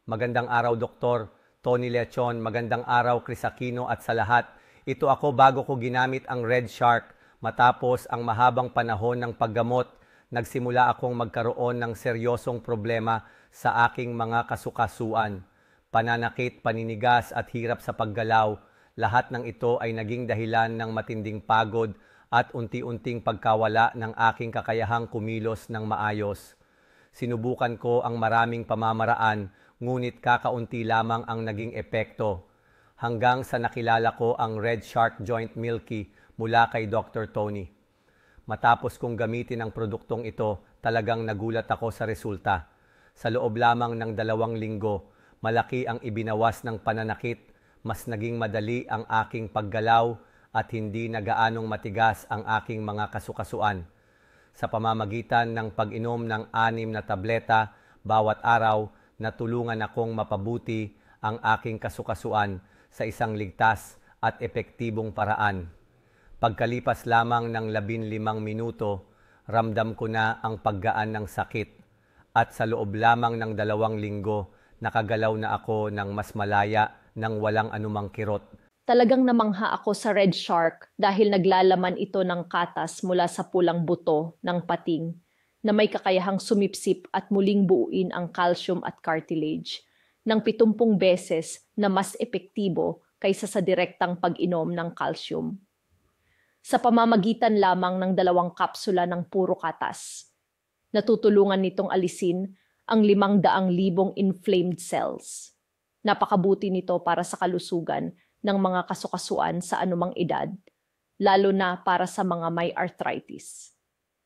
Magandang araw, Doktor. Tony Lechon, magandang araw, Chris Aquino at sa lahat. Ito ako bago ko ginamit ang Red Shark. Matapos ang mahabang panahon ng paggamot, nagsimula akong magkaroon ng seryosong problema sa aking mga kasukasuan. Pananakit, paninigas at hirap sa paggalaw. Lahat ng ito ay naging dahilan ng matinding pagod at unti-unting pagkawala ng aking kakayahang kumilos ng maayos. Sinubukan ko ang maraming pamamaraan, ngunit kakaunti lamang ang naging epekto. Hanggang sa nakilala ko ang Red Shark Joint Milky mula kay Dr. Tony. Matapos kong gamitin ang produktong ito, talagang nagulat ako sa resulta. Sa loob lamang ng 2 linggo, malaki ang ibinawas ng pananakit, mas naging madali ang aking paggalaw at hindi na gaanong matigas ang aking mga kasukasuan. Sa pamamagitan ng pag-inom ng 6 na tableta bawat araw, natulungan akong mapabuti ang aking kasukasuan sa isang ligtas at epektibong paraan. Pagkalipas lamang ng 15 minuto, ramdam ko na ang paggaan ng sakit at sa loob lamang ng 2 linggo, nakagalaw na ako ng mas malaya nang walang anumang kirot. Talagang namangha ako sa Red Shark dahil naglalaman ito ng katas mula sa pulang buto ng pating na may kakayahang sumipsip at muling buuin ang calcium at cartilage ng 70 beses na mas epektibo kaysa sa direktang pag-inom ng calcium. Sa pamamagitan lamang ng 2 kapsula ng puro katas, natutulungan nitong alisin ang 500,000 inflamed cells. Napakabuti nito para sa kalusugan ng mga kasukasuan sa anumang edad, lalo na para sa mga may arthritis.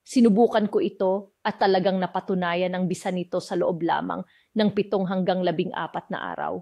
Sinubukan ko ito at talagang napatunayan ang bisa nito sa loob lamang ng 7 hanggang 14 na araw.